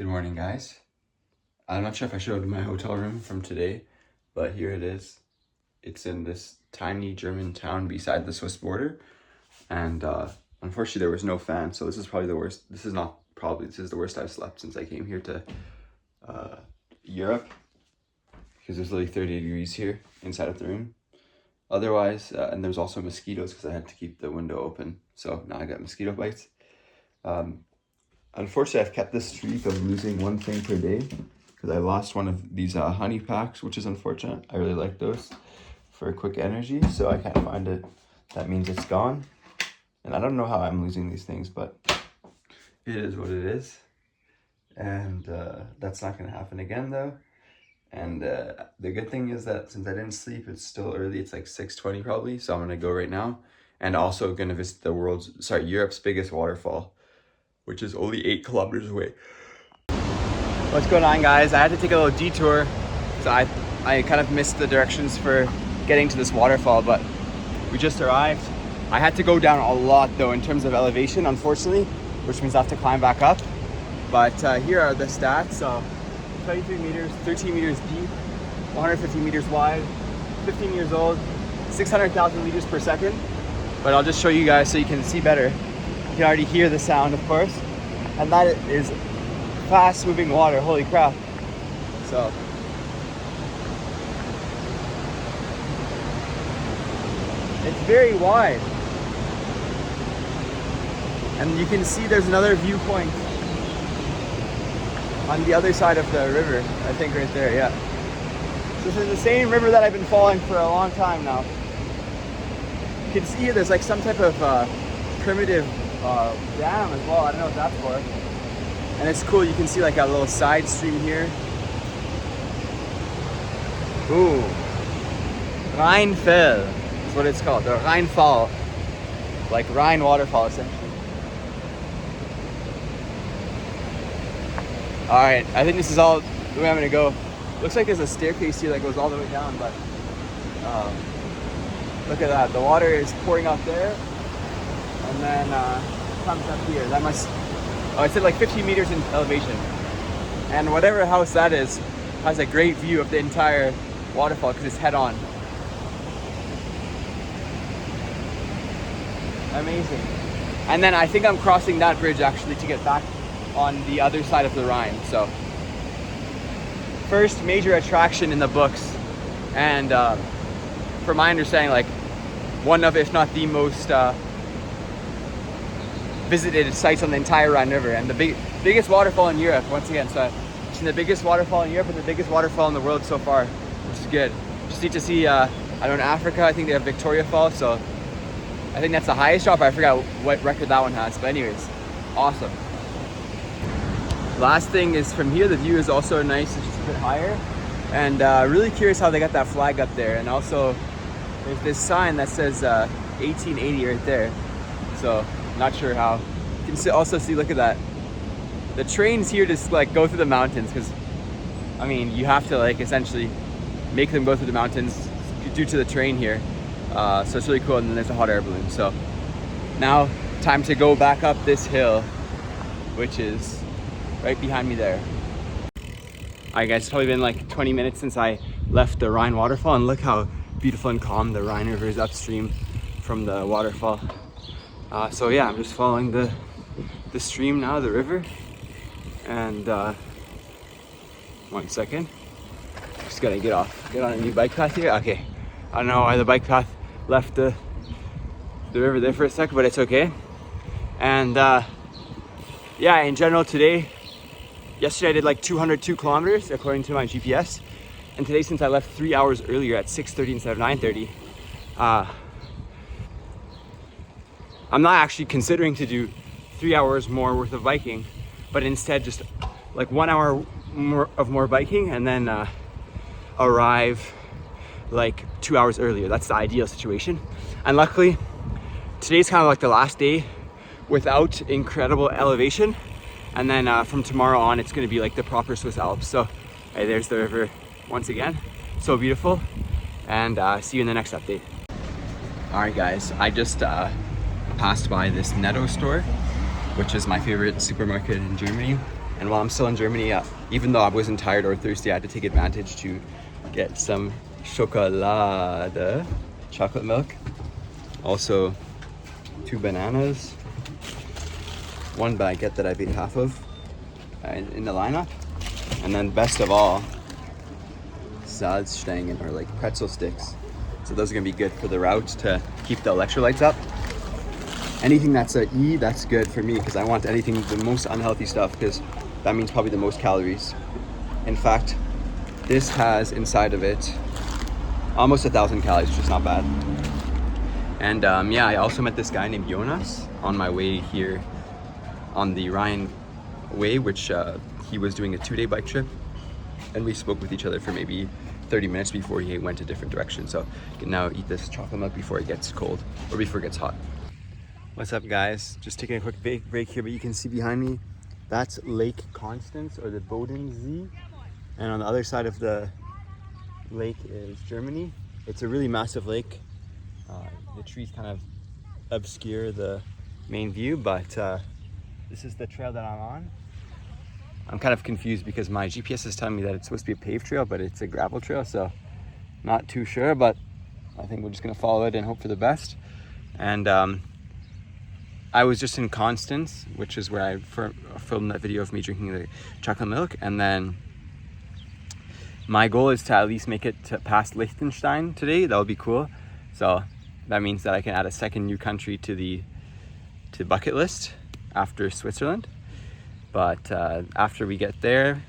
Good morning, guys. I'm not sure if I showed my hotel room from today, but here it is. It's in this tiny German town beside the Swiss border, and unfortunately there was no fan, so this is probably the worst. This is the worst I've slept since I came here to Europe, because there's literally 30 degrees here inside of the room. Otherwise, and there's also mosquitoes because I had to keep the window open, so now I got mosquito bites. Unfortunately, I've kept this streak of losing one thing per day because I lost one of these honey packs, which is unfortunate. I really like those for quick energy, so I can't find it. That means it's gone. And I don't know how I'm losing these things, but it is what it is. And that's not going to happen again, though. And the good thing is that since I didn't sleep, it's still early. It's like 6:20 probably, so I'm going to go right now. And also going to visit Europe's biggest waterfall, which is only 8 kilometers away. What's going on, guys? I had to take a little detour, so I kind of missed the directions for getting to this waterfall, but we just arrived. I had to go down a lot though in terms of elevation, unfortunately, which means I have to climb back up. But here are the stats. So 33 meters, 13 meters deep, 150 meters wide, 15 years old, 600,000 liters per second. But I'll just show you guys so you can see better. You can already hear the sound, of course, and that is fast moving water. Holy crap. So it's very wide, and you can see there's another viewpoint on the other side of the river, I think right there. Yeah, so this is the same river that I've been following for a long time now. You can see there's like some type of primitive dam as well. I don't know what that's for. And it's cool, you can see like a little side stream here. Ooh, Rheinfall is what it's called, the Rheinfall, like Rhine waterfall essentially. All right, I think this is all the way I'm gonna go. Looks like there's a staircase here that goes all the way down, but look at that, the water is pouring up there, and then comes up here. That must, oh, it's at like 50 meters in elevation. And whatever house that is has a great view of the entire waterfall because it's head on. Amazing. And then I think I'm crossing that bridge actually to get back on the other side of the Rhine. So first major attraction in the books, and from my understanding, like one of, if not the most visited sites on the entire Rhine River, and the biggest waterfall in Europe once again. So it's the biggest waterfall in Europe and the biggest waterfall in the world so far, which is good. Just need to see, I don't know, in Africa I think they have Victoria Falls, so I think that's the highest drop. I forgot what record that one has, but anyways, awesome. Last thing is from here, the view is also nice. It's just a bit higher, and really curious how they got that flag up there. And also there's this sign that says 1880 right there, so not sure how. You can also see, look at that, the trains here just like go through the mountains, because I mean you have to like essentially make them go through the mountains due to the train here. So it's really cool. And then there's a hot air balloon. So now time to go back up this hill, which is right behind me there. Alright guys, it's probably been like 20 minutes since I left the Rhine waterfall, and look how beautiful and calm the Rhine River is upstream from the waterfall. So yeah, I'm just following the stream now, the river, and 1 second, just gotta get on a new bike path here. Okay, I don't know why the bike path left the river there for a second, but it's okay. And yeah, in general yesterday I did like 202 kilometers according to my GPS, and today, since I left 3 hours earlier at 6:30 instead of 9:30, I'm not actually considering to do 3 hours more worth of biking, but instead just like 1 hour more biking, and then arrive like 2 hours earlier. That's the ideal situation. And luckily today's kind of like the last day without incredible elevation, and then from tomorrow on it's going to be like the proper Swiss Alps. So hey, there's the river once again, so beautiful, and see you in the next update. All right guys, I just passed by this Netto store, which is my favorite supermarket in Germany, And while I'm still in Germany, even though I wasn't tired or thirsty, I had to take advantage to get some chocolade, chocolate milk. Also 2 bananas, 1 baguette that I've ate half of in the lineup. And then best of all, Salzstangen, or like pretzel sticks. So those are gonna be good for the route to keep the electrolytes up. Anything that's a E, that's good for me because I want anything, the most unhealthy stuff, because that means probably the most calories. In fact, this has inside of it almost 1,000 calories, which is not bad. And yeah, I also met this guy named Jonas on my way here on the Rhine Way, which he was doing a 2-day bike trip. And we spoke with each other for maybe 30 minutes before he went a different direction. So I can now eat this chocolate milk before it gets cold or before it gets hot. What's up, guys? Just taking a quick break here, but you can see behind me, that's Lake Constance, or the Bodensee. And on the other side of the lake is Germany. It's a really massive lake. The trees kind of obscure the main view, but this is the trail that I'm on. I'm kind of confused because my GPS is telling me that it's supposed to be a paved trail, but it's a gravel trail, so not too sure, but I think we're just gonna follow it and hope for the best. And I was just in Constance, which is where I filmed that video of me drinking the chocolate milk, and then my goal is to at least make it to past Liechtenstein today. That would be cool. So that means that I can add a second new country to the bucket list after Switzerland. But after we get there,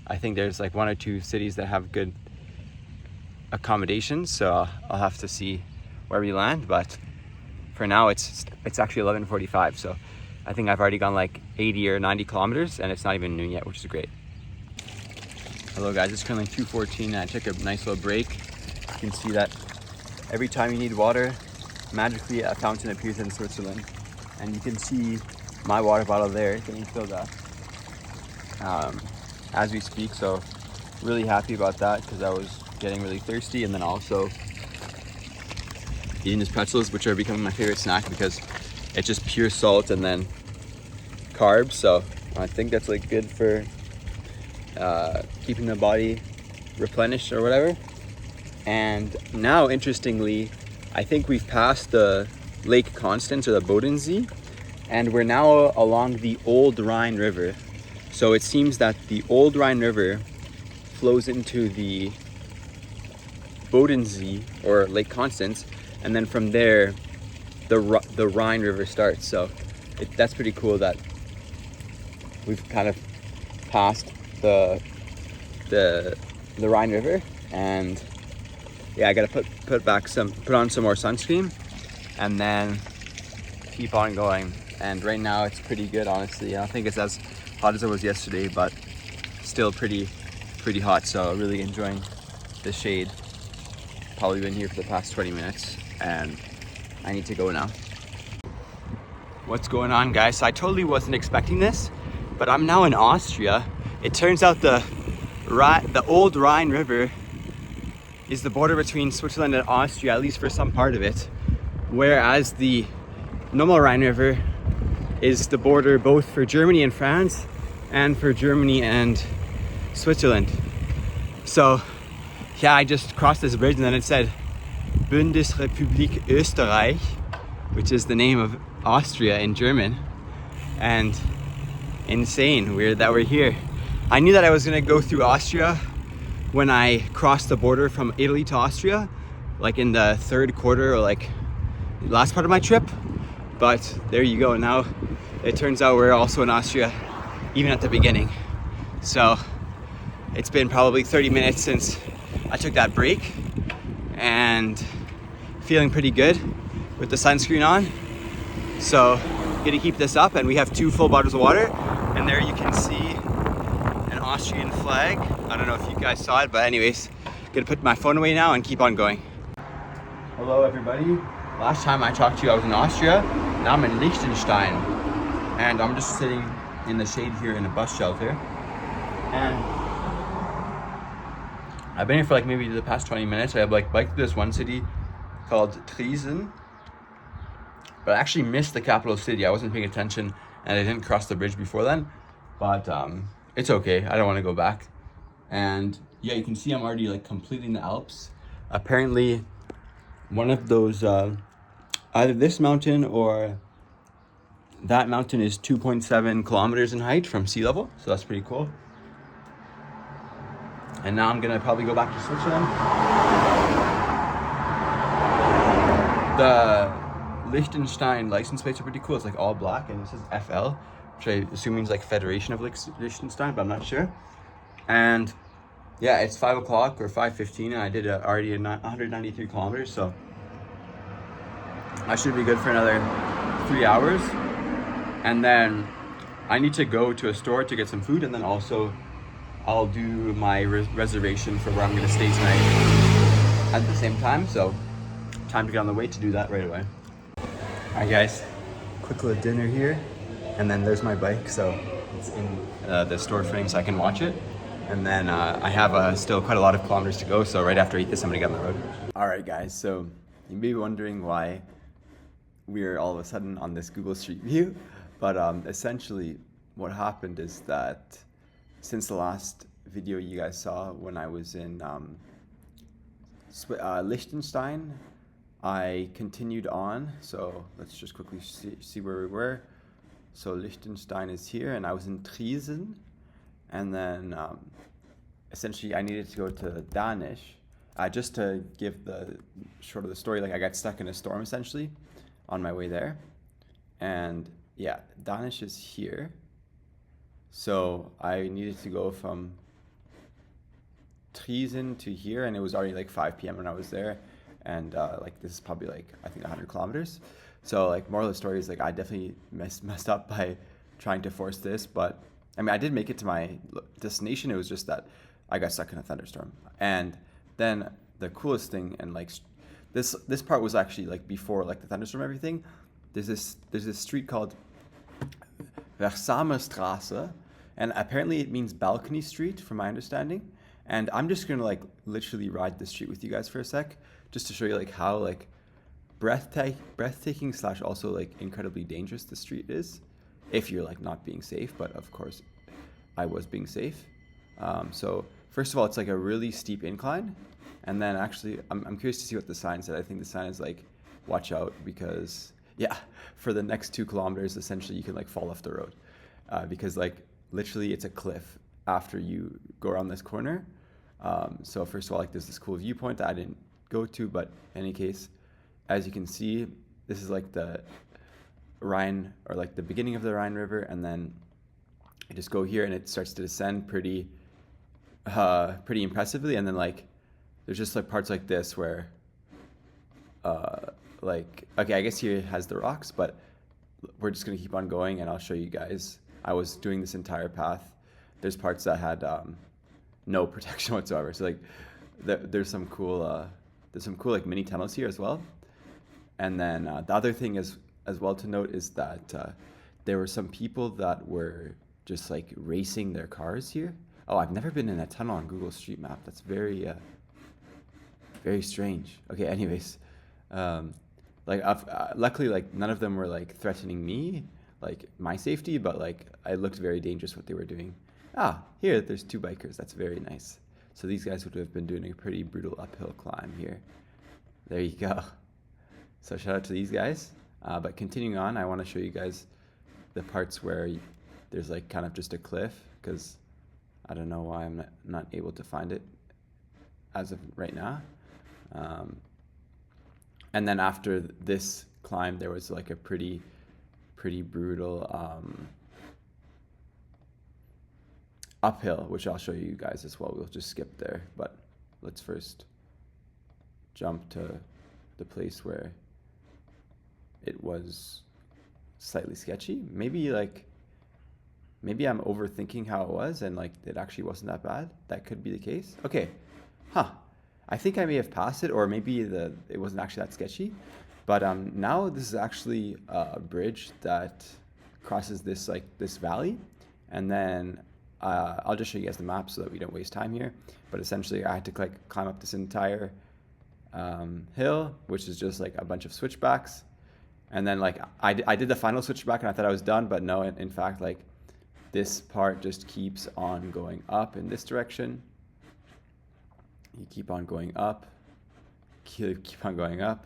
I think there's like 1 or 2 cities that have good accommodations, so I'll have to see where we land. But for now, it's actually 11:45, so I think I've already gone like 80 or 90 kilometers, and it's not even noon yet, which is great. Hello guys, it's currently 2:14 and I took a nice little break. You can see that every time you need water, magically a fountain appears in Switzerland. And you can see my water bottle there getting filled up as we speak. So really happy about that because I was getting really thirsty. And then also eating these pretzels, which are becoming my favorite snack because it's just pure salt and then carbs. So I think that's like good for keeping the body replenished or whatever. And now, interestingly, I think we've passed the Lake Constance, or the Bodensee, and we're now along the Old Rhine River. So it seems that the Old Rhine River flows into the Bodensee, or Lake Constance, and then from there, the Rhine River starts. So that's pretty cool that we've kind of passed the Rhine River. And yeah, I gotta put on some more sunscreen and then keep on going. And right now it's pretty good, honestly. I don't think it's as hot as it was yesterday, but still pretty hot. So really enjoying the shade. Probably been here for the past 20 minutes and I need to go now. What's going on, guys? So I totally wasn't expecting this, but I'm now in Austria. It turns out the Old Rhine River is the border between Switzerland and Austria, at least for some part of it, whereas the normal Rhine River is the border both for Germany and France and for Germany and Switzerland. So yeah, I just crossed this bridge and then it said Bundesrepublik Österreich, which is the name of Austria in German. And insane, that we're here. I knew that I was gonna go through Austria when I crossed the border from Italy to Austria, like in the third quarter or like the last part of my trip. But there you go. Now it turns out we're also in Austria, even at the beginning. So it's been probably 30 minutes since I took that break and feeling pretty good with the sunscreen on. So gonna keep this up, and we have 2 full bottles of water, and there you can see an Austrian flag. I don't know if you guys saw it, but anyways, gonna put my phone away now and keep on going. Hello everybody. Last time I talked to you, I was in Austria. Now I'm in Liechtenstein, and I'm just sitting in the shade here in a bus shelter. And I've been here for like maybe the past 20 minutes. I have like biked to this one city called Triesen, but I actually missed the capital city. I wasn't paying attention and I didn't cross the bridge before then. but it's okay. I don't want to go back. And yeah, you can see I'm already like completing the Alps. Apparently, one of those, either this mountain or that mountain is 2.7 kilometers in height from sea level, so that's pretty cool. And now I'm gonna probably go back to Switzerland. The Liechtenstein license plates are pretty cool. It's like all black and it says FL, which I assume means like Federation of Liechtenstein, but I'm not sure. And yeah, it's 5 o'clock or 5:15, and I did already 193 kilometers, so I should be good for another 3 hours. And then I need to go to a store to get some food, and then also I'll do my reservation for where I'm gonna stay tonight at the same time. So time to get on the way to do that right away. All right, guys, quick little dinner here, and then there's my bike. So it's in the store frame so I can watch it. And then I have still quite a lot of kilometers to go. So right after I eat this, I'm gonna get on the road. All right, guys. So you may be wondering why we're all of a sudden on this Google Street View, but essentially what happened is that since the last video you guys saw when I was in Liechtenstein, I continued on. So let's just quickly see where we were. So Liechtenstein is here, and I was in Triesen, and then essentially I needed to go to Danish. Just to give the short of the story, like I got stuck in a storm essentially on my way there, and yeah, Danish is here. So I needed to go from Triesen to here, and it was already like 5 p.m. when I was there, and like this is probably like I think 100 kilometers. So like moral of the story is like I definitely messed up by trying to force this, but I mean I did make it to my destination. It was just that I got stuck in a thunderstorm. And then the coolest thing, and like this part was actually like before like the thunderstorm and everything. There's this street called Versamer Straße, and apparently it means balcony street from my understanding. And I'm just gonna like literally ride the street with you guys for a sec, just to show you like how like breathtaking slash also like incredibly dangerous the street is, if you're like not being safe. But of course, I was being safe. So first of all, it's like a really steep incline, and then actually I'm curious to see what the sign said. I think the sign is like, watch out, because yeah, for the next 2 kilometers, essentially you can like fall off the road, because like literally it's a cliff after you go around this corner. So first of all, like there's this cool viewpoint that I didn't go to, but in any case, as you can see, this is like the Rhine, or like the beginning of the Rhine River, and then I just go here and it starts to descend pretty impressively, and then like there's just like parts like this where like, okay, I guess here it has the rocks, but we're just gonna keep on going and I'll show you guys. I was doing this entire path. There's parts that had no protection whatsoever. So like there's some cool like mini tunnels here as well. And then the other thing is as well to note is that there were some people that were just like racing their cars here. Oh, I've never been in a tunnel on Google Street Map. That's very strange. Okay, anyways, like luckily like none of them were like threatening me, like my safety, but like it looked very dangerous what they were doing. Here there's 2 bikers. That's very nice. So these guys would have been doing a pretty brutal uphill climb here. There you go. So shout out to these guys. But continuing on, I want to show you guys the parts where there's like kind of just a cliff, because I don't know why I'm not able to find it as of right now. And then after this climb, there was like a pretty brutal uphill, which I'll show you guys as well. We'll just skip there, but let's first jump to the place where it was slightly sketchy. Maybe I'm overthinking how it was, and like it actually wasn't that bad. That could be the case. Okay, I think I may have passed it, or maybe it wasn't actually that sketchy. But now this is actually a bridge that crosses this valley, and then I'll just show you guys the map so that we don't waste time here. But essentially, I had to climb up this entire hill, which is just like a bunch of switchbacks, and then like I did the final switchback, and I thought I was done, but no, in fact, like this part just keeps on going up in this direction. You keep on going up, keep on going up,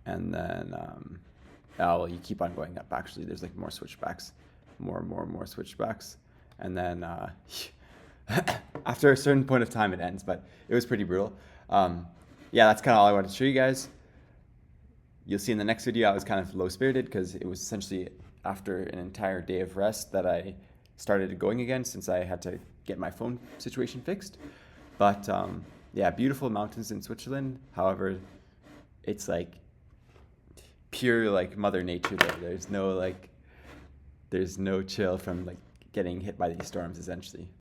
and then you keep on going up. Actually, there's like more switchbacks, more switchbacks, and then after a certain point of time it ends. But it was pretty brutal. Yeah, that's kind of all I wanted to show you guys. You'll see in the next video I was kind of low-spirited because it was essentially after an entire day of rest that I started going again, since I had to get my phone situation fixed. But yeah, beautiful mountains in Switzerland. However, it's like pure like Mother Nature there. There's no chill from like getting hit by these storms essentially.